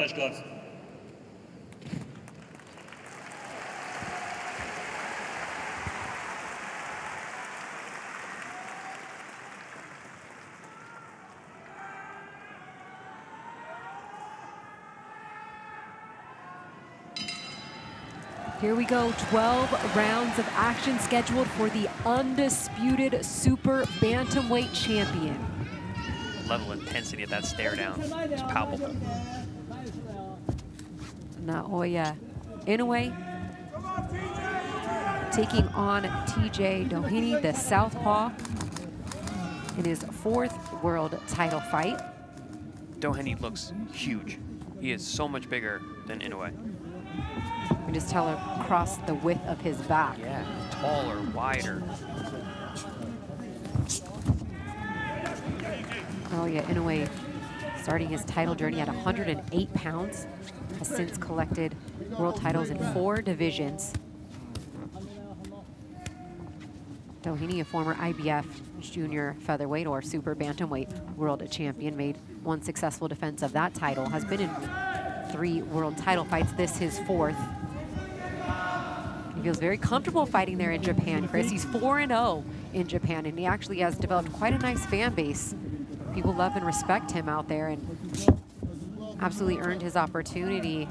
Touch gloves. Here we go, 12 rounds of action scheduled for the undisputed super bantamweight champion. Level of intensity of that stare down is palpable. Naoya Inoue taking on TJ Doheny, the southpaw, in his 4th world title fight. Doheny looks huge. He is so much bigger than Inoue. You can just tell across the width of his back. Yeah, taller, wider. Oh yeah, Inoue starting his title journey at 108 pounds, has since collected world titles in 4 divisions. Doheny, a former IBF junior featherweight or super bantamweight world champion, made 1 successful defense of that title, has been in 3 world title fights, this his 4th. He feels very comfortable fighting there in Japan, Chris. He's 4-0 in Japan, and he actually has developed quite a nice fan base. People love and respect him out there, and absolutely earned his opportunity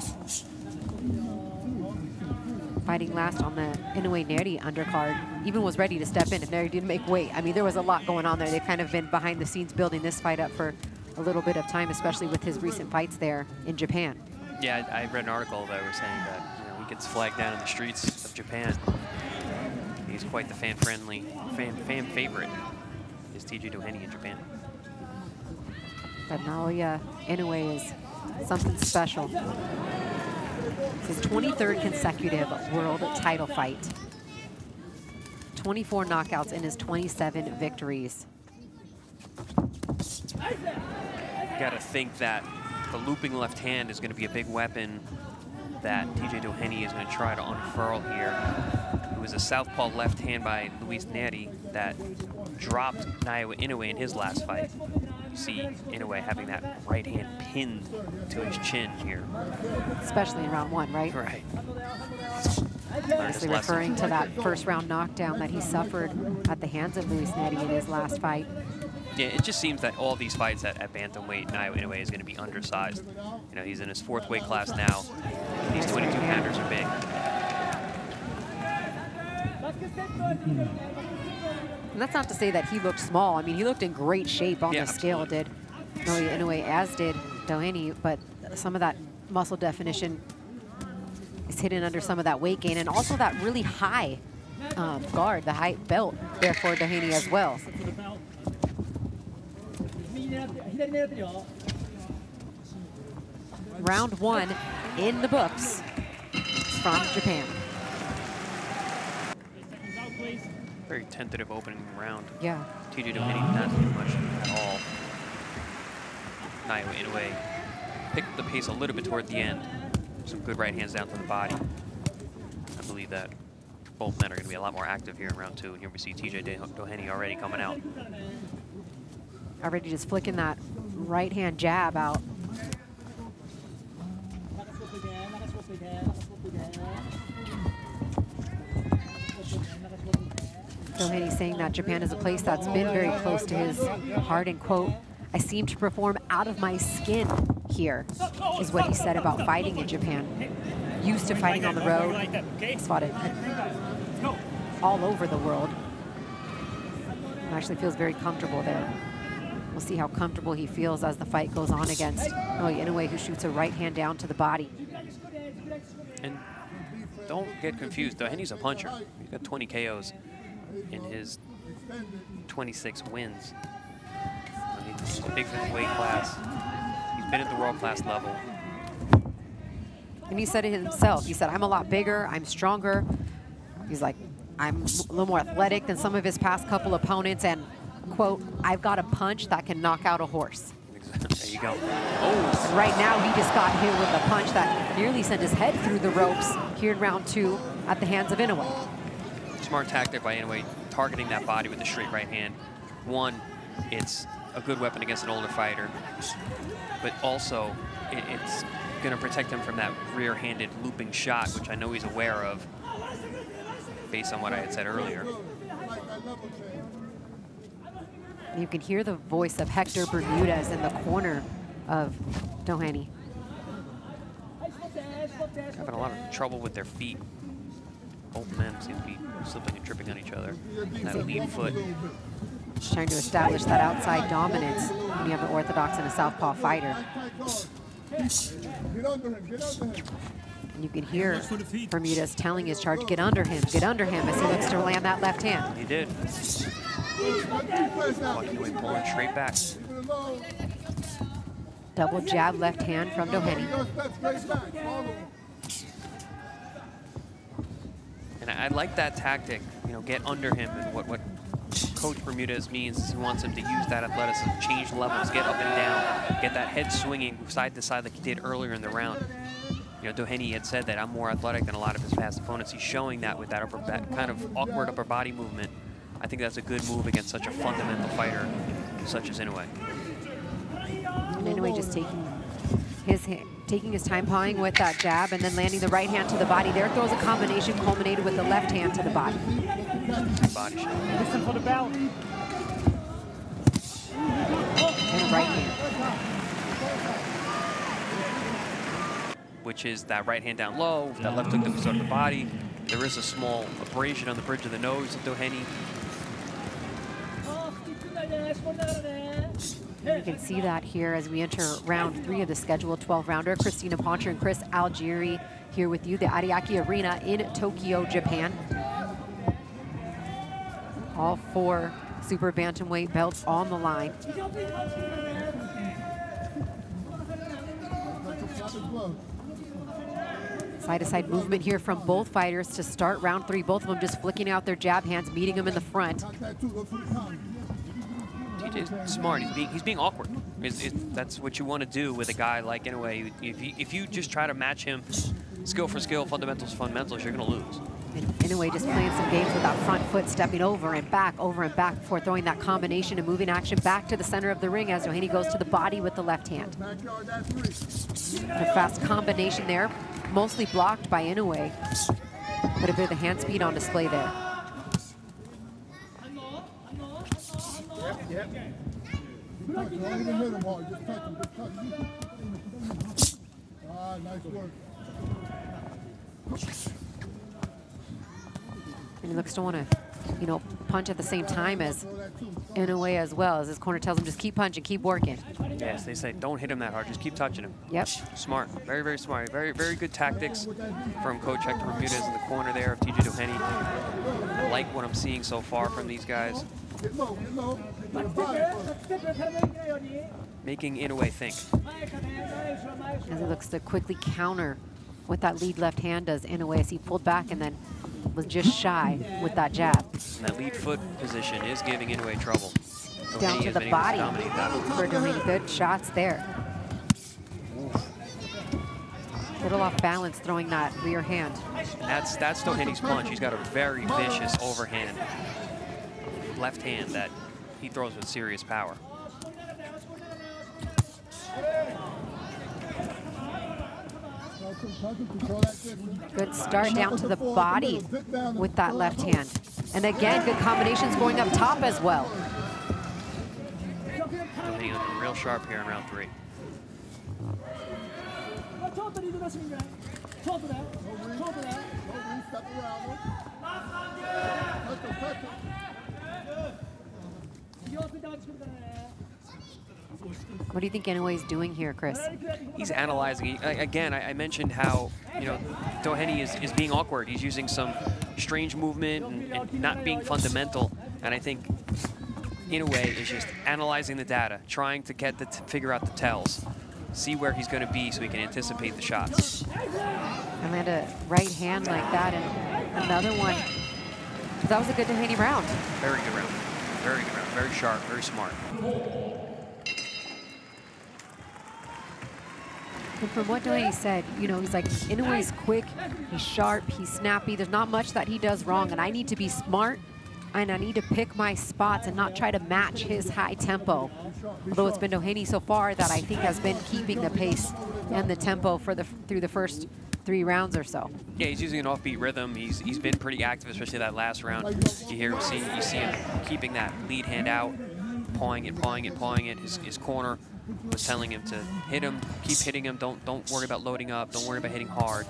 fighting last on the Inoue Neri undercard. Even was ready to step in if Neri didn't make weight. I mean, there was a lot going on there. They've kind of been behind the scenes building this fight up for a little bit of time, especially with his recent fights there in Japan. Yeah, I read an article that was saying that he gets flagged down in the streets of Japan. He's quite the fan-friendly, fan favorite, is TJ Doheny in Japan. But Naoya Inoue is something special. It's his 23rd consecutive world title fight. 24 knockouts in his 27 victories. You gotta think that the looping left hand is gonna be a big weapon that TJ Doheny is gonna try to unfurl here. It was a southpaw left hand by Luis Neri that dropped Naoya Inoue in his last fight. You see Inoue having that right hand pinned to his chin here. Especially in round 1, right? Right. Obviously referring to that first round knockdown that he suffered at the hands of Luis Neri in his last fight. Yeah, it just seems that all these fights at bantamweight, Naoya Inoue is going to be undersized. You know, he's in his 4th weight class now. These 22-pounders are big. And that's not to say that he looked small. I mean, he looked in great shape on the scale, did Naoya Inoue, as did Doheny, but some of that muscle definition is hidden under some of that weight gain, and also that really high guard, the high belt there for Doheny as well. Round 1 in the books from Japan. Very tentative opening round. Yeah. TJ Doheny not doing much at all. Naoya Inoue picked up the pace a little bit toward the end. Some good right hands down to the body. I believe that both men are going to be a lot more active here in round 2. And here we see TJ Doheny already coming out. Already just flicking that right hand jab out. Doheny saying that Japan is a place that's been very close to his heart, and quote, "I seem to perform out of my skin here," is what he said about fighting in Japan. Used to fighting on the road, he's fought it all over the world. And actually feels very comfortable there. We'll see how comfortable he feels as the fight goes on against Naoya Inoue, who shoots a right hand down to the body. And don't get confused, Doheny's a puncher. He's got 20 KOs in his 26 wins. He's a big weight class. He's been at the world class level. And he said it himself. He said, "I'm a lot bigger, I'm stronger." He's like, "I'm a little more athletic than some of his past couple opponents, and quote, I've got a punch that can knock out a horse." There you go. Oh. And right now, he just got hit with a punch that nearly sent his head through the ropes here in round 2 at the hands of Inoue. Smart tactic by Inoue, targeting that body with the straight right hand. One, it's a good weapon against an older fighter, but also it's going to protect him from that rear-handed looping shot, which I know he's aware of, based on what I had said earlier. You can hear the voice of Hector Bermudez in the corner of Doheny. Having a lot of trouble with their feet. Both men seem to be slipping and tripping on each other. That lead foot. Just trying to establish that outside dominance when you have an orthodox and a southpaw fighter. And you can hear Bermudez telling his charge, get under him, as he looks to land that left hand. He did. Inoue pulling straight back. Double jab left hand from Doheny. And I like that tactic, you know, get under him. And what Coach Bermudez means is he wants him to use that athleticism, change levels, get up and down, get that head swinging side to side like he did earlier in the round. You know, Doheny had said that I'm more athletic than a lot of his fast opponents. He's showing that with that upper back, kind of awkward upper body movement. I think that's a good move against such a fundamental fighter such as Inoue. And Inoue just taking his time pawing with that jab and then landing the right hand to the body. There throws a combination culminated with the left hand to the body. Body shot. Listen for the bell. And right hand. Which is that right hand down low, that left hook that we saw to the body. There is a small abrasion on the bridge of the nose of Doheny. You can see that here as we enter round 3 of the scheduled 12-rounder. Christina Poncher and Chris Algieri here with you, the Ariake Arena in Tokyo, Japan. All 4 super bantamweight belts on the line. Side-to-side movement here from both fighters to start round 3. Both of them just flicking out their jab hands, meeting them in the front. TJ's smart. He's being awkward. That's what you want to do with a guy like Inoue. If you just try to match him skill for skill, fundamentals for fundamentals, you're going to lose. And Inoue just playing some games with that front foot, stepping over and back before throwing that combination and moving action back to the center of the ring as Doheny goes to the body with the left hand. A fast combination there, mostly blocked by Inoue, but a bit of the hand speed on display there. Yep. Don't even hit him hard. Just touch him. Ah, nice work. And he looks to want to, you know, punch at the same time as Inoue as well, as his corner tells him just keep punching, keep working. Yes, they say don't hit him that hard, just keep touching him. Yep. Smart, very, very smart. Very, very good tactics from Coach Hector Bermudez in the corner there of TJ Doheny. I like what I'm seeing so far from these guys. Making Inoue think. As he looks to quickly counter with that lead left hand does Inoue as he pulled back and then was just shy with that jab. And that lead foot position is giving Inoue trouble. Down to the body for Doheny. Good shots there. Little off balance throwing that rear hand. And that's Doheny's punch. He's got a very vicious overhand left hand that he throws with serious power. Good start down to the body with that left hand. And again, good combinations going up top as well. Doheny looking real sharp here in round 3. What do you think Inoue is doing here, Chris? He's analyzing. Again, I mentioned how, you know, Doheny is being awkward. He's using some strange movement and not being fundamental. And I think Inoue is just analyzing the data, trying to figure out the tells, see where he's going to be so he can anticipate the shots. And land a right hand like that and another one. That was a good Doheny round. Very good round. Very good round. Very sharp, very smart. And from what Doheny said, you know, he's like, Inoue's quick, he's sharp, he's snappy. There's not much that he does wrong, and I need to be smart and I need to pick my spots and not try to match his high tempo. Although it's been Doheny so far that I think has been keeping the pace and the tempo for through the first 3 rounds or so. Yeah, he's using an offbeat rhythm. He's been pretty active, especially that last round. You see him keeping that lead hand out, pawing it. His corner was telling him to hit him, keep hitting him. Don't worry about loading up. Don't worry about hitting hard.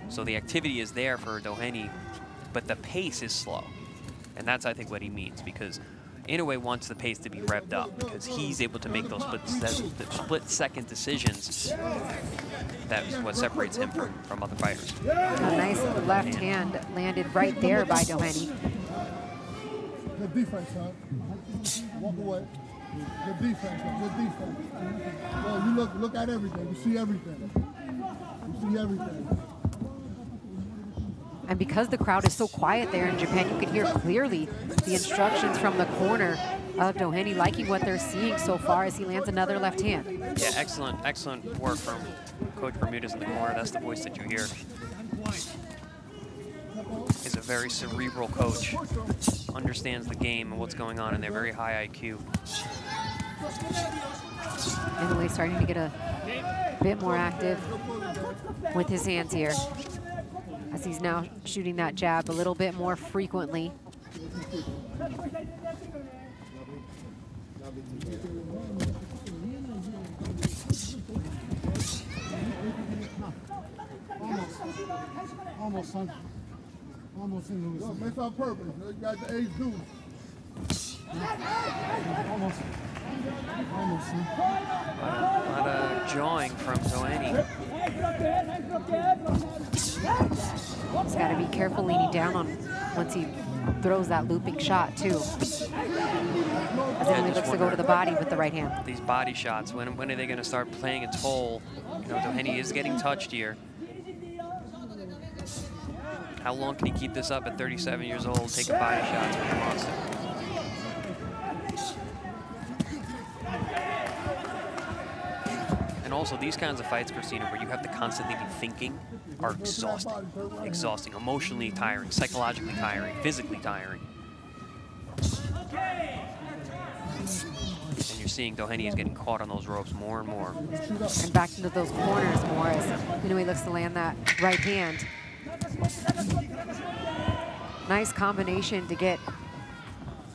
So the activity is there for Doheny, but the pace is slow. And that's, I think, what he means, because Inoue wants the pace to be revved up because he's able to make those split-second decisions. That's what separates him from other fighters. A nice left hand landed right there by Doheny. Good defense, son. Walk away. Good defense, son. Good defense. Well, you look at everything. You see everything. You see everything. And because the crowd is so quiet there in Japan, you could hear clearly the instructions from the corner of Doheny, liking what they're seeing so far as he lands another left hand. Yeah, excellent work from Coach Bermudez in the corner. That's the voice that you hear. He's a very cerebral coach, understands the game and what's going on in there, very high IQ. Inoue starting to get a bit more active with his hands here, as he's now shooting that jab a little bit more frequently. Almost, son. Almost in the That's on purpose. You got the ace deuce. Almost. Almost, son. A lot of jawing from Doheny. He's got to be careful leaning down on once he throws that looping shot too. As Inoue looks to go to the body with the right hand. These body shots, when are they going to start playing a toll? You know, Doheny is getting touched here. How long can he keep this up at 37 years old, taking body shots when he wants to? And also, these kinds of fights, Christina, where you have to constantly be thinking, are exhausting. Exhausting, emotionally tiring, psychologically tiring, physically tiring. And you're seeing Doheny is getting caught on those ropes more and more. And back into those corners more as Inoue looks to land that right hand. Nice combination to get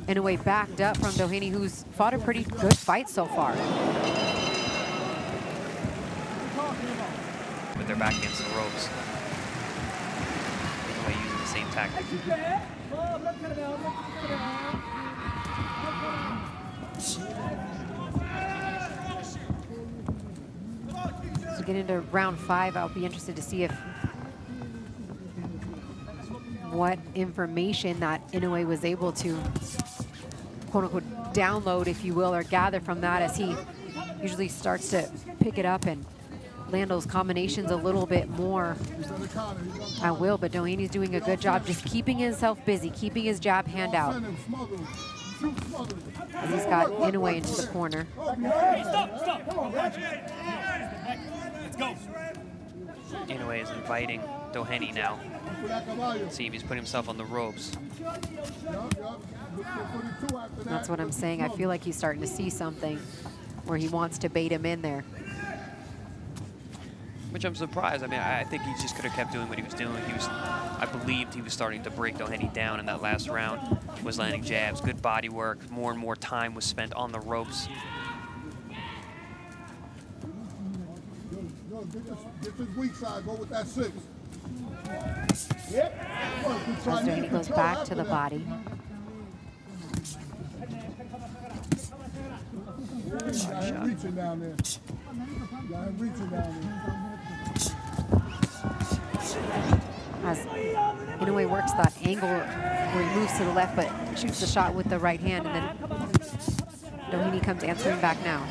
Inoue backed up from Doheny, who's fought a pretty good fight so far. With their back against the ropes. Inoue using the same tactic. As we get into round 5, I'll be interested to see what information that Inoue was able to, quote unquote, download, if you will, or gather from that, as he usually starts to pick it up and land those combinations a little bit more at will. But Doheny's doing a good job just keeping himself busy, keeping his jab hand out. As he's got Inoue into the corner. Inoue is inviting Doheny now. See if he's putting himself on the ropes. That's what I'm saying. I feel like he's starting to see something where he wants to bait him in there. Which I'm surprised. I mean, I think he just could have kept doing what he was doing. I believed he was starting to break Doheny down in that last round. Was landing jabs, good body work. More and more time was spent on the ropes. Get this weak side, go with that 6. As Doheny goes back to the body. Reaching down there. Reaching down there. As Inoue works that angle where he moves to the left but shoots the shot with the right hand, and then Doheny comes answering back now.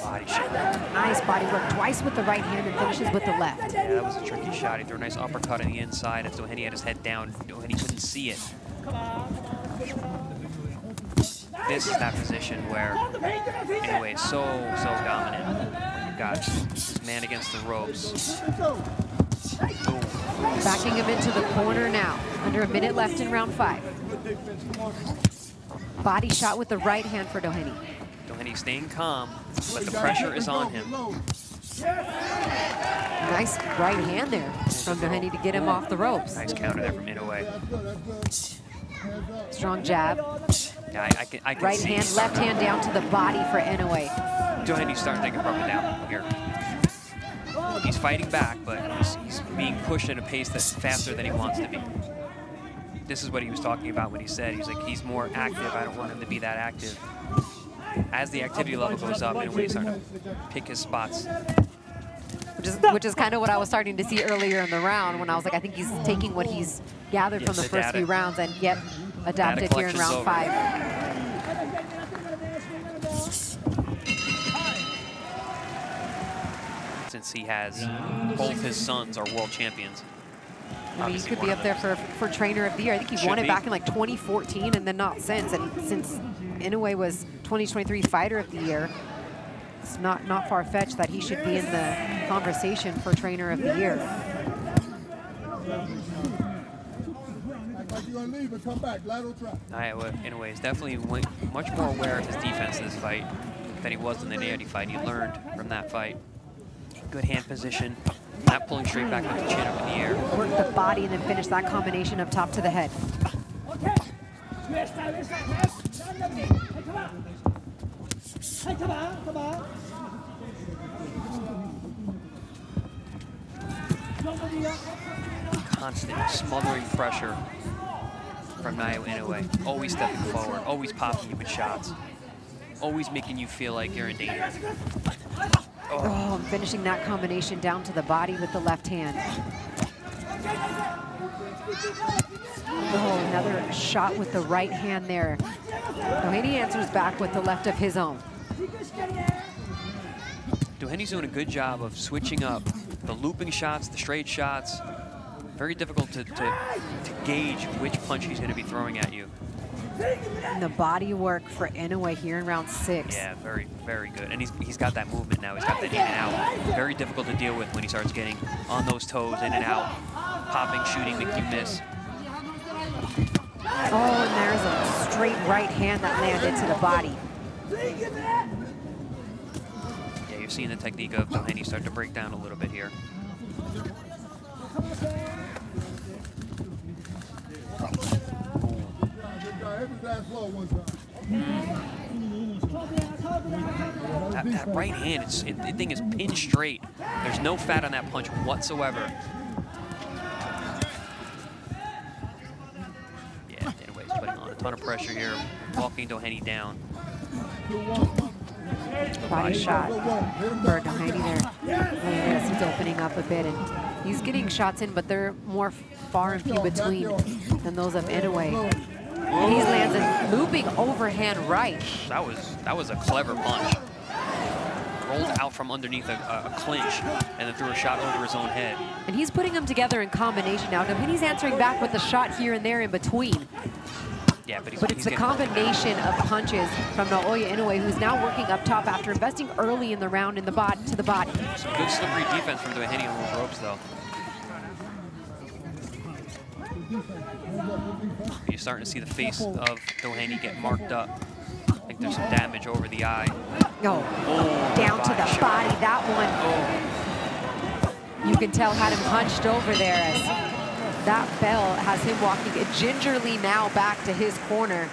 Body shot. Nice body work, twice with the right hand and finishes with the left. Yeah, that was a tricky shot. He threw a nice uppercut on the inside as Doheny had his head down. Doheny couldn't see it. This is that position where Inoue is so dominant. Got his man against the ropes. Backing him into the corner now. Under a minute left in round 5. Body shot with the right hand for Doheny. Doheny staying calm, but the pressure is on him. Nice right hand there from Doheny to get him off the ropes. Nice counter there from Inoue. Strong jab. Yeah, I can right see. hand, left hand down to the body for Inoue. Doheny's starting to get broken down here. He's fighting back, but he's being pushed at a pace that's faster than he wants to be. This is what he was talking about when he said, he's like, he's more active. I don't want him to be that active. As the activity level goes up, Inoue's starting to pick his spots. Which is kind of what I was starting to see earlier in the round when I was like, I think he's taking what he's gathered from the first few rounds and yet adapted here in round 5. Since he has both his sons are world champions. I mean, he could be up there for trainer of the year. I think he won it back in like 2014 and then not since. And since Inoue was 2023 fighter of the year, it's not far-fetched that he should be in the conversation for trainer of the year. Inoue is definitely much more aware of his defense in this fight than he was in the Naoya fight. He learned from that fight. Good hand position, not pulling straight back with the chin up in the air. Work the body and then finish that combination up top to the head. Constant smothering pressure from Naoya Inoue. Always stepping forward, always popping you with shots, always making you feel like you're in danger. Oh, I'm finishing that combination down to the body with the left hand. Oh, another shot with the right hand there. Doheny answers back with the left of his own. Doheny's doing a good job of switching up the looping shots, the straight shots. Very difficult to gauge which punch he's going to be throwing at you. And the body work for Inoue here in round 6. Yeah, very, very good. And he's got that movement now. He's got that in and out. Very difficult to deal with when he starts getting on those toes, in and out, popping, shooting, making you miss. Oh, and there's a straight right hand that landed to the body. Yeah, you're seeing the technique of Doheny start to break down a little bit here. That right hand, the thing is pinned straight. There's no fat on that punch whatsoever. Yeah, Inoue's putting on a ton of pressure here, walking Doheny down. Body shot for Doheny there. Yes, he's opening up a bit, and he's getting shots in, but they're more far and few between than those of Inoue. And he lands a looping overhand right. That was a clever punch. Rolled out from underneath a clinch and then threw a shot over his own head. And he's putting them together in combination now. Doheny's answering back with a shot here and there in between. Yeah, but it's a combination of punches from Naoya Inoue, who's now working up top after investing early in the round in the body to the body. Some good slippery defense from Doheny on those ropes, though. You're starting to see the face of Doheny get marked up. I think there's some damage over the eye. Oh, down to the body, that one. You can tell had him hunched over there as that bell has him walking gingerly now back to his corner.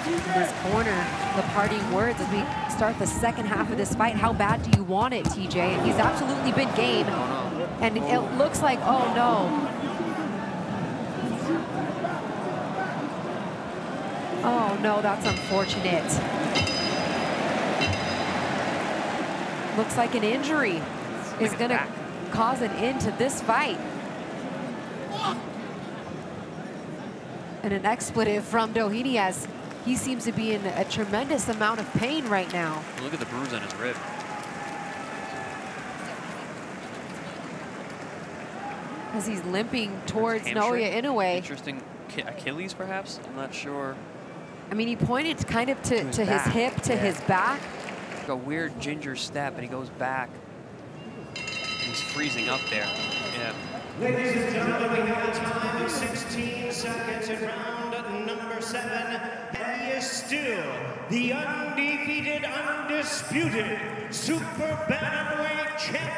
In his corner, the parting words as we start the second half of this fight. How bad do you want it, TJ? And he's absolutely been game. And it looks like, oh no. Oh no, that's unfortunate. Looks like an injury is going to cause an end to this fight. And an expletive from Doheny as he seems to be in a tremendous amount of pain right now. Look at the bruise on his rib. As he's limping towards Naoya Inoue. Interesting, Achilles perhaps? I'm not sure. I mean, he pointed kind of to his hip, to his back. like a weird ginger step, and he goes back. He's freezing up there. Yeah. Ladies and gentlemen, we have a time of 16 seconds in round number 7. And he is still the undefeated, undisputed Super Bantamweight champion.